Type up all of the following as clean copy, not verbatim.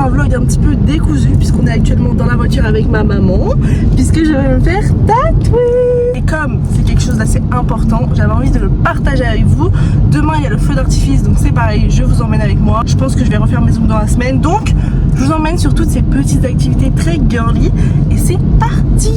un vlog un petit peu décousu puisqu'on est actuellement dans la voiture avec ma maman, puisque je vais me faire tatouer. Et comme c'est quelque chose d'assez important, j'avais envie de le partager avec vous. Demain il y a le feu d'artifice, donc c'est pareil, je vous emmène avec moi. Je pense que je vais refaire mes ongles dans la semaine, donc je vous emmène sur toutes ces petites activités très girly. Et c'est parti!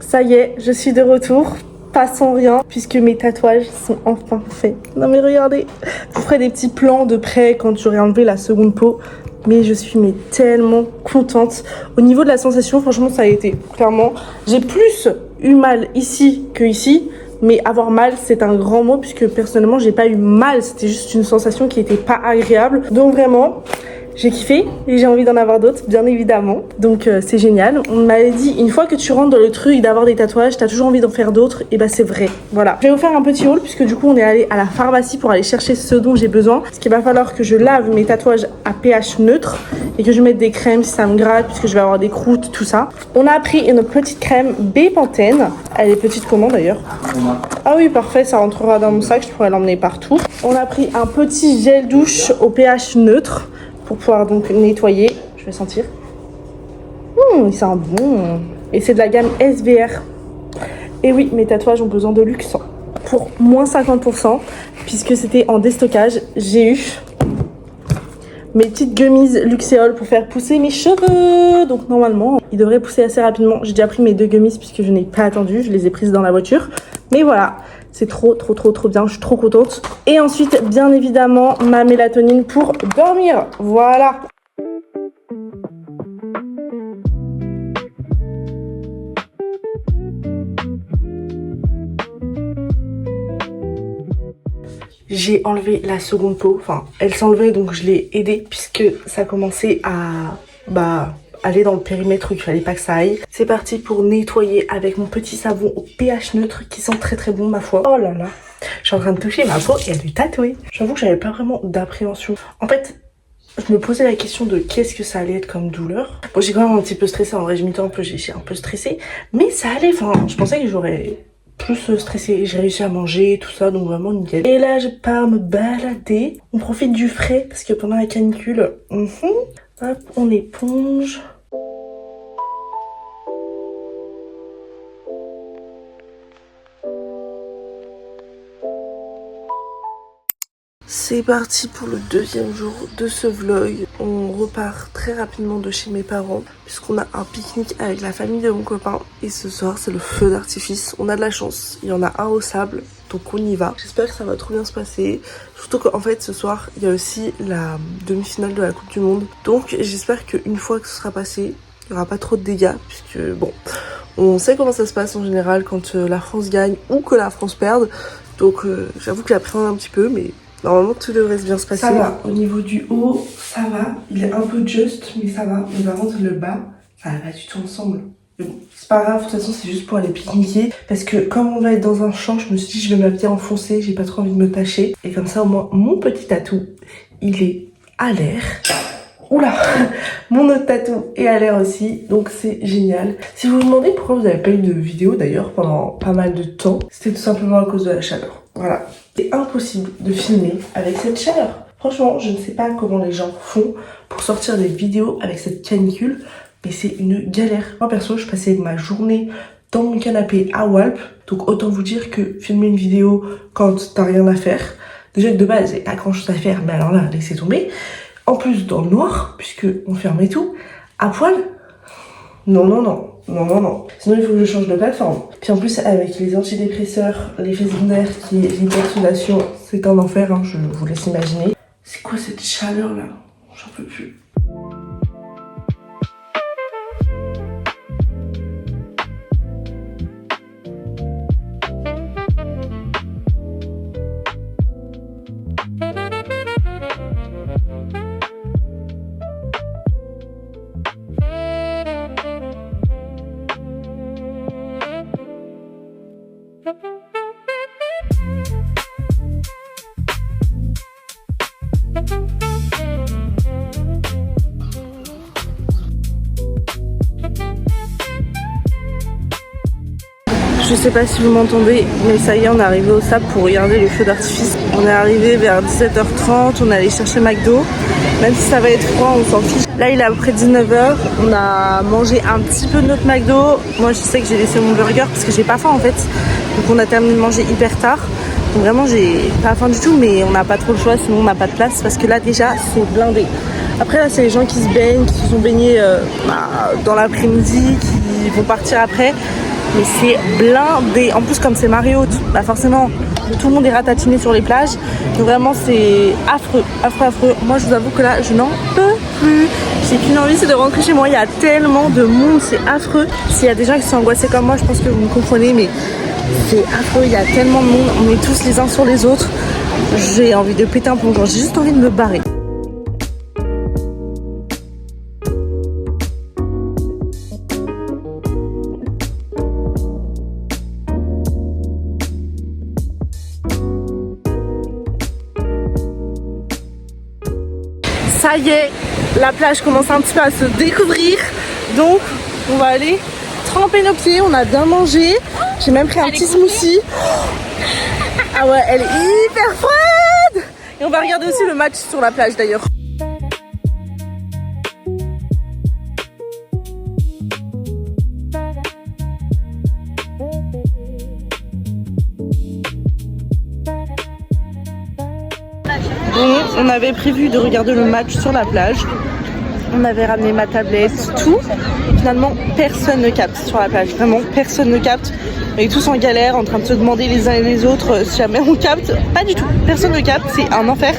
Ça y est, je suis de retour, pas sans rien, puisque mes tatouages sont enfin faits. Non mais regardez, je vous ferai des petits plans de près quand j'aurai enlevé la seconde peau. Mais je suis tellement contente. Au niveau de la sensation, franchement, ça a été clairement... J'ai plus eu mal ici que ici. Mais avoir mal, c'est un grand mot, puisque personnellement, j'ai pas eu mal. C'était juste une sensation qui était pas agréable. Donc vraiment... J'ai kiffé et j'ai envie d'en avoir d'autres, bien évidemment. Donc c'est génial. On m'avait dit, une fois que tu rentres dans le truc d'avoir des tatouages, t'as toujours envie d'en faire d'autres. Et bah c'est vrai. Voilà. Je vais vous faire un petit haul puisque du coup on est allé à la pharmacie pour aller chercher ce dont j'ai besoin. Parce qu'il va falloir que je lave mes tatouages à pH neutre et que je mette des crèmes si ça me gratte puisque je vais avoir des croûtes, tout ça. On a pris une petite crème Bepanthen. Elle est petite comment d'ailleurs? Ah oui, parfait, ça rentrera dans mon sac, je pourrais l'emmener partout. On a pris un petit gel douche au pH neutre pour pouvoir donc nettoyer. Je vais sentir. Il sent bon. Et c'est de la gamme SVR. Et oui, mes tatouages ont besoin de luxe. Pour moins 50%, puisque c'était en déstockage, j'ai eu mes petites gummies Luxéol pour faire pousser mes cheveux. Donc normalement, ils devraient pousser assez rapidement. J'ai déjà pris mes 2 gummies puisque je n'ai pas attendu. Je les ai prises dans la voiture. Mais voilà, c'est trop bien. Je suis trop contente. Et ensuite, bien évidemment, ma mélatonine pour dormir. Voilà. J'ai enlevé la seconde peau, enfin elle s'enlevait donc je l'ai aidée puisque ça commençait à aller dans le périmètre où il fallait pas que ça aille. C'est parti pour nettoyer avec mon petit savon au pH neutre qui sent très bon ma foi. Oh là là, je suis en train de toucher ma peau et elle est tatouée. J'avoue que j'avais pas vraiment d'appréhension. En fait, je me posais la question de qu'est-ce que ça allait être comme douleur. Bon, j'ai quand même un petit peu stressé, en vrai j'ai mis un peu, j'ai un peu stressé, mais ça allait, enfin je pensais que j'aurais plus stressée. J'ai réussi à manger, tout ça, donc vraiment nickel. Et là, je pars me balader. On profite du frais, parce que pendant la canicule, hop, on éponge. C'est parti pour le deuxième jour de ce vlog. On repart très rapidement de chez mes parents puisqu'on a un pique-nique avec la famille de mon copain. Et ce soir, c'est le feu d'artifice. On a de la chance. Il y en a un au sable, donc on y va. J'espère que ça va trop bien se passer. Surtout qu'en fait, ce soir, il y a aussi la demi-finale de la Coupe du Monde. Donc j'espère qu'une fois que ce sera passé, il n'y aura pas trop de dégâts puisque bon, on sait comment ça se passe en général quand la France gagne ou que la France perde. Donc j'avoue que j'appréhende un petit peu, mais... Normalement, tout devrait bien se passer. Ça va. Au niveau du haut, ça va. Il est un peu juste, mais ça va. Mais par contre, le bas, ça va pas du tout ensemble. Mais bon, c'est pas grave. De toute façon, c'est juste pour aller pique-niquer. Parce que comme on va être dans un champ, je me suis dit, je vais m'habiller en foncé. J'ai pas trop envie de me tâcher. Et comme ça, au moins, mon petit tatou, il est à l'air. Oula, mon autre tatou est à l'air aussi, donc c'est génial. Si vous vous demandez pourquoi vous n'avez pas eu de vidéo d'ailleurs pendant pas mal de temps, c'était tout simplement à cause de la chaleur. Voilà, c'est impossible de filmer avec cette chaleur. Franchement, je ne sais pas comment les gens font pour sortir des vidéos avec cette canicule, mais c'est une galère. Moi perso, je passais ma journée dans mon canapé à Walp, donc autant vous dire que filmer une vidéo quand t'as rien à faire, déjà que de base, j'ai pas grand chose à faire, mais alors là, laissez tomber. En plus dans le noir, puisque on fermait tout, à poil, non. Sinon il faut que je change de plateforme. Puis en plus avec les antidépresseurs, l'effet secondaire qui est l'hypersudation, c'est un enfer, hein, je vous laisse imaginer. C'est quoi cette chaleur là? J'en peux plus. Je sais pas si vous m'entendez, mais ça y est, on est arrivé au sable pour regarder les feux d'artifice. On est arrivé vers 17h30, on est allé chercher McDo. Même si ça va être froid, on s'en fiche. Là, il est à peu près 19h. On a mangé un petit peu de notre McDo. Moi, je sais que j'ai laissé mon burger parce que j'ai pas faim en fait. Donc, on a terminé de manger hyper tard. Donc, vraiment, j'ai pas faim du tout, mais on n'a pas trop le choix, sinon on n'a pas de place parce que là, déjà, c'est blindé. Après, là, c'est les gens qui se baignent, qui se sont baignés dans l'après-midi, qui vont partir après. Mais c'est blindé. En plus, comme c'est marée haute, bah forcément, tout le monde est ratatiné sur les plages. Donc vraiment, c'est affreux, affreux, affreux. Moi, je vous avoue que là, je n'en peux plus. J'ai qu'une envie, c'est de rentrer chez moi. Il y a tellement de monde, c'est affreux. S'il y a des gens qui sont angoissés comme moi, je pense que vous me comprenez, mais c'est affreux. Il y a tellement de monde. On est tous les uns sur les autres. J'ai envie de péter un plongeon. J'ai juste envie de me barrer. Ça y est, la plage commence un petit peu à se découvrir. Donc, on va aller tremper nos pieds. On a bien mangé. J'ai même pris un petit smoothie. Ah ouais, elle est hyper froide. Et on va regarder aussi le match sur la plage d'ailleurs. Bon, on avait prévu de regarder le match sur la plage. On avait ramené ma tablette, tout. Et finalement, personne ne capte sur la plage. Vraiment, personne ne capte. On est tous en galère, en train de se demander les uns et les autres si jamais on capte. Pas du tout. Personne ne capte. C'est un enfer.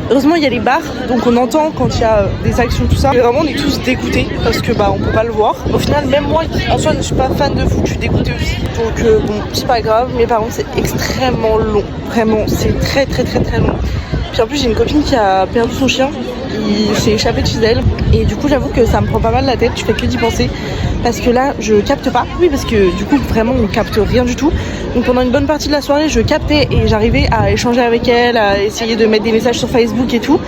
Heureusement, il y a les bars. Donc, on entend quand il y a des actions, tout ça. Et vraiment, on est tous dégoûtés parce que on peut pas le voir. Au final, même moi, qui en soi ne suis pas fan de foot, je suis dégoûtée aussi. Donc, bon, c'est pas grave. Mais par contre, c'est extrêmement long. Vraiment, c'est très, très, très, très long. Puis en plus j'ai une copine qui a perdu son chien, il s'est échappé de chez elle et du coup j'avoue que ça me prend pas mal la tête, je fais que d'y penser parce que là je capte pas, oui parce que du coup vraiment on capte rien du tout. Donc pendant une bonne partie de la soirée je captais et j'arrivais à échanger avec elle, à essayer de mettre des messages sur Facebook et tout.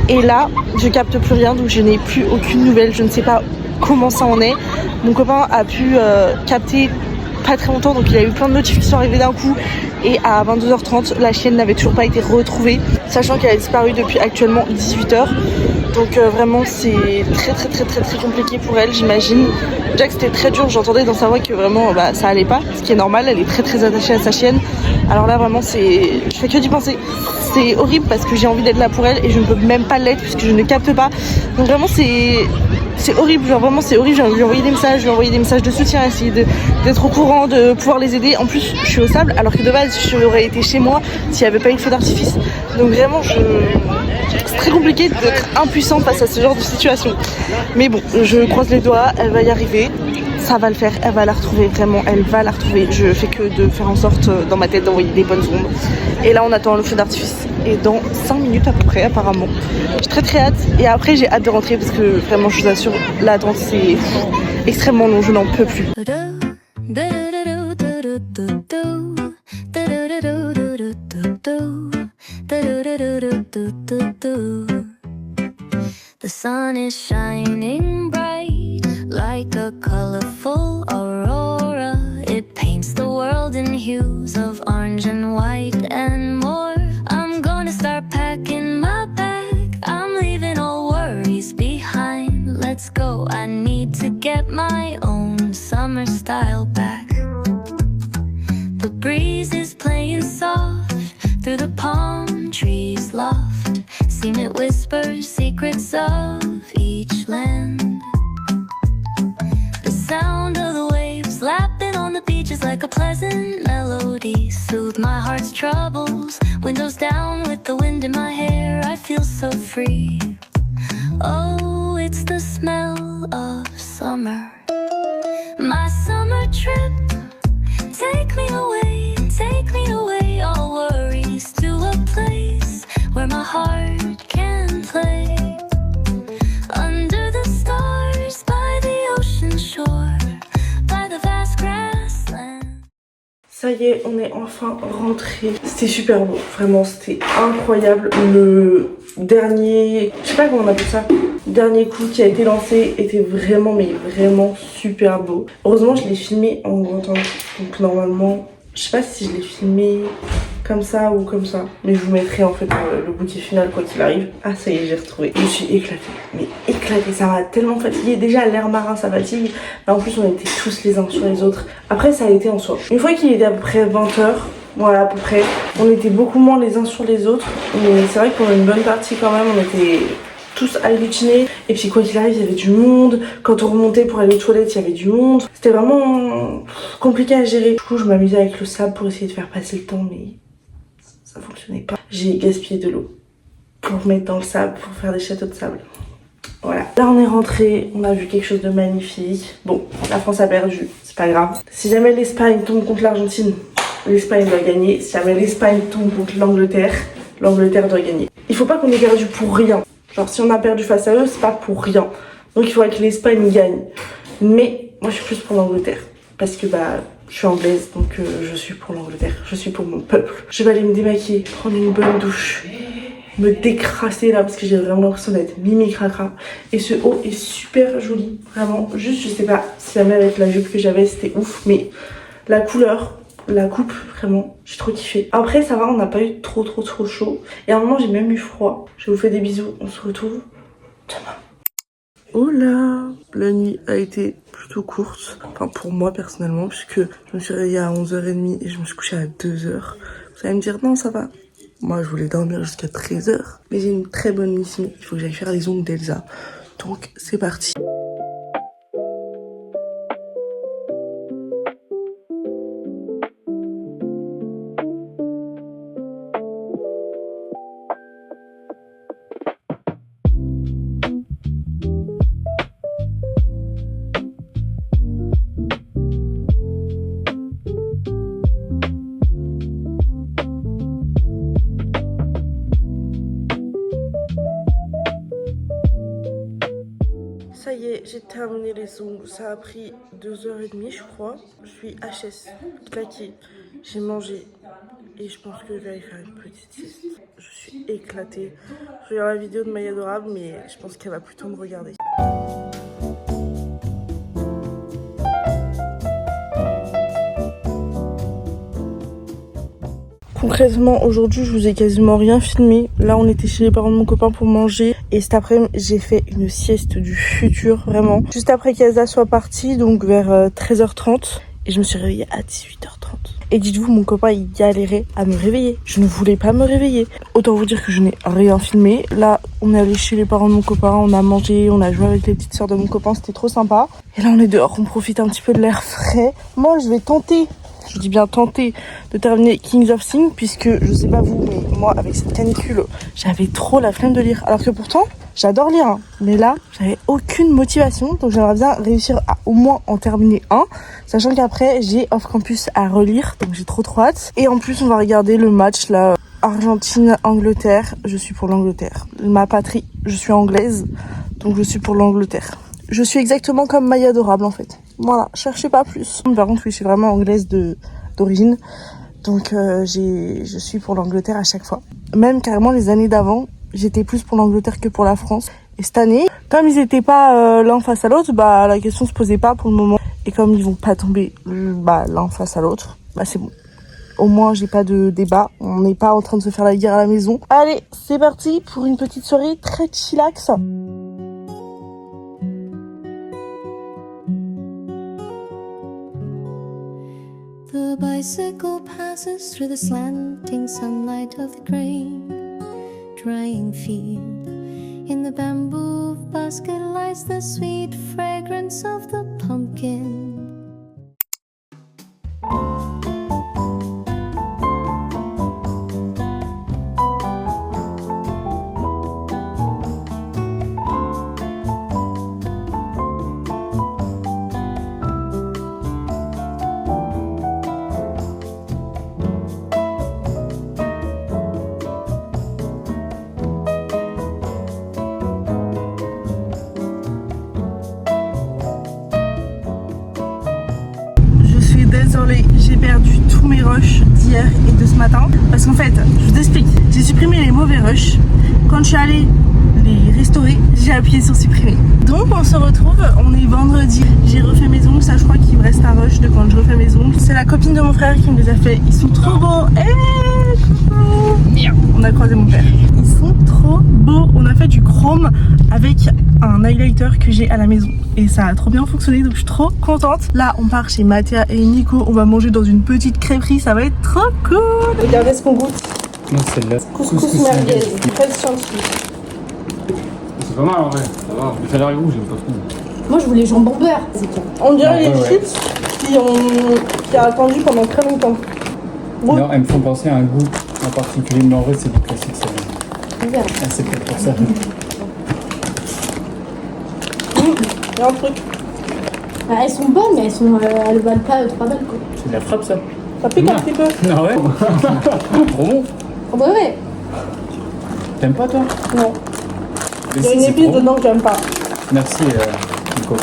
Et là je capte plus rien, donc je n'ai plus aucune nouvelle, je ne sais pas comment ça en est. Mon copain a pu capter pas très longtemps, donc il a eu plein de notifications arrivées d'un coup et à 22h30 la chienne n'avait toujours pas été retrouvée, sachant qu'elle a disparu depuis actuellement 18h. Donc vraiment c'est très très très très très compliqué pour elle, j'imagine. Déjà que c'était très dur, j'entendais dans sa voix que vraiment ça allait pas, ce qui est normal, elle est très très attachée à sa chienne. Alors là vraiment je fais que d'y penser. C'est horrible parce que j'ai envie d'être là pour elle et je ne peux même pas l'être puisque je ne capte pas. Donc vraiment c'est horrible, genre vraiment c'est horrible. J'ai envie de lui envoyer des messages, de lui envoyer des messages de soutien, essayer d'être au courant, de pouvoir les aider. En plus je suis au sable alors que de base j'aurais été chez moi s'il n'y avait pas eu de feu d'artifice. Donc vraiment c'est très compliqué d'être impuissant face à ce genre de situation. Mais bon, je croise les doigts, elle va y arriver. Ça va le faire, elle va la retrouver, vraiment, elle va la retrouver. Je fais que de faire en sorte dans ma tête d'envoyer des bonnes ondes. Et là on attend le feu d'artifice. Et dans 5 minutes à peu près apparemment. J'ai très très hâte. Et après j'ai hâte de rentrer parce que vraiment je vous assure, l'attente c'est extrêmement long, je n'en peux plus. The sun is shining bright like a colorful aurora. It paints the world in hues of orange and white and more. I'm gonna start packing my bag. I'm leaving all worries behind. Let's go, I need to get my own summer style back. The breeze is playing soft through the palm trees loft. Seen it whisper secrets of each land. The sound of the waves lapping on the beach is like a pleasant melody. Soothe my heart's troubles. Windows down with the wind in my hair. I feel so free. Oh, it's the smell of summer. My summer trip. Take me away, all worries to a place where my heart can play. Under the stars, by the ocean shore, by the vast grassland. Ça y est, on est enfin rentré. C'était super beau, vraiment c'était incroyable. Le dernier, je sais pas comment on appelle ça, dernier coup qui a été lancé était vraiment, mais vraiment super beau. Heureusement, je l'ai filmé en grand angle. Donc normalement, je sais pas si je l'ai filmé comme ça ou comme ça. Mais je vous mettrai en fait le bouquet final quoi qu'il arrive. Ah ça y est, j'ai retrouvé. Je suis éclatée. Mais éclatée, ça m'a tellement fatiguée. Déjà l'air marin ça fatigue. Là en plus on était tous les uns sur les autres. Après ça a été en soi. Une fois qu'il était à peu près 20h, voilà à peu près, on était beaucoup moins les uns sur les autres. Mais c'est vrai que pendant une bonne partie quand même on était tous agglutinés. Et puis quoi qu'il arrive, il y avait du monde. Quand on remontait pour aller aux toilettes, il y avait du monde. C'était vraiment compliqué à gérer. Du coup, je m'amusais avec le sable pour essayer de faire passer le temps, mais ça fonctionnait pas. J'ai gaspillé de l'eau pour mettre dans le sable, pour faire des châteaux de sable. Voilà. Là, on est rentré, on a vu quelque chose de magnifique. Bon, la France a perdu, c'est pas grave. Si jamais l'Espagne tombe contre l'Argentine, l'Espagne doit gagner. Si jamais l'Espagne tombe contre l'Angleterre, l'Angleterre doit gagner. Il faut pas qu'on ait perdu pour rien. Genre si on a perdu face à eux, c'est pas pour rien. Donc il faudrait que l'Espagne gagne. Mais moi je suis plus pour l'Angleterre. Parce que bah je suis anglaise, donc je suis pour l'Angleterre. Je suis pour mon peuple. Je vais aller me démaquiller, prendre une bonne douche, me décrasser là parce que j'ai vraiment l'impression d'être mimi cracra. Et ce haut est super joli, vraiment. Juste je sais pas si jamais avec la jupe que j'avais c'était ouf, mais la couleur, la coupe, vraiment, j'ai trop kiffé. Après ça va, on n'a pas eu trop chaud. Et à un moment j'ai même eu froid. Je vous fais des bisous, on se retrouve demain. Oh là, la nuit a été plutôt courte. Enfin pour moi personnellement, puisque je me suis réveillée à 11h30 et je me suis couchée à 2h. Vous allez me dire non ça va. Moi je voulais dormir jusqu'à 13h. Mais j'ai une très bonne mission, il faut que j'aille faire les ongles d'Elsa. Donc c'est parti. Ça y est, j'ai terminé les ongles. Ça a pris 2h30 je crois. Je suis HS, claquée. J'ai mangé et je pense que je vais aller faire une petite sieste. Je suis éclatée. Je regarde la vidéo de Maya Adorable mais je pense qu'elle va plutôt me regarder. Concrètement, aujourd'hui, je vous ai quasiment rien filmé. Là, on était chez les parents de mon copain pour manger. Et cet après-midi, j'ai fait une sieste du futur, vraiment. Juste après qu'Elsa soit partie, donc vers 13h30. Et je me suis réveillée à 18h30. Et dites-vous, mon copain, il galérait à me réveiller. Je ne voulais pas me réveiller. Autant vous dire que je n'ai rien filmé. Là, on est allé chez les parents de mon copain, on a mangé, on a joué avec les petites sœurs de mon copain. C'était trop sympa. Et là, on est dehors, on profite un petit peu de l'air frais. Moi, je vais tenter... Je dis bien tenter de terminer Kings of Sing puisque je sais pas vous mais moi avec cette canicule j'avais trop la flemme de lire alors que pourtant j'adore lire hein. Mais là j'avais aucune motivation donc j'aimerais bien réussir à au moins en terminer un sachant qu'après j'ai Off Campus à relire donc j'ai trop hâte et en plus on va regarder le match là Argentine-Angleterre. Je suis pour l'Angleterre, ma patrie, je suis anglaise donc je suis pour l'Angleterre. Je suis exactement comme Maya Adorable en fait. Voilà, cherchez pas plus. Par contre, oui, je suis vraiment anglaise d'origine. Donc, je suis pour l'Angleterre à chaque fois. Même carrément les années d'avant, j'étais plus pour l'Angleterre que pour la France. Et cette année, comme ils étaient pas l'un face à l'autre, bah la question se posait pas pour le moment. Et comme ils vont pas tomber l'un face à l'autre, bah c'est bon. Au moins, j'ai pas de débat. On n'est pas en train de se faire la guerre à la maison. Allez, c'est parti pour une petite soirée très chillax. The bicycle passes through the slanting sunlight of the grain drying field. In the bamboo basket lies the sweet fragrance of the pumpkin. Désolée, j'ai perdu tous mes rushs d'hier et de ce matin parce qu'en fait, je vous explique, j'ai supprimé les mauvais rushs Quand je suis allée les restaurer, j'ai appuyé sur supprimer. Donc on se retrouve, on est vendredi. J'ai refait mes ongles, ça je crois qu'il me reste un rush de quand je refais mes ongles. C'est la copine de mon frère qui me les a fait. Ils sont trop beaux. Coucou. On a croisé mon père. Ils sont trop beaux. On a fait du chrome avec un highlighter que j'ai à la maison. Et ça a trop bien fonctionné, donc je suis trop contente. Là, on part chez Mathéa et Nico. On va manger dans une petite crêperie. Ça va être trop cool. Regardez ce qu'on goûte. Non, celle-là. Couscous merguez. Très scientifique. C'est pas mal en vrai, ça va. Mais ça a l'air rouge, j'aime pas trop. Moi je voulais jambon beurre. On dirait Ouais, les ouais. chips qui a attendu pendant très longtemps. Ouais. Non, elles me font penser à un goût en particulier, mais en vrai, c'est du classique, ça. Vert. Ah, c'est peut-être pour ça. Il y a un truc. Ah, elles sont bonnes, mais elles valent pas 3 balles quoi. C'est de la frappe, ça. Ça pique un petit peu. Ah ouais. Trop bon. Oh bah ouais. T'aimes pas, toi? Non. Mais Il y a si, une c'est épice trop bon. dedans que j'aime pas. Merci, Nico.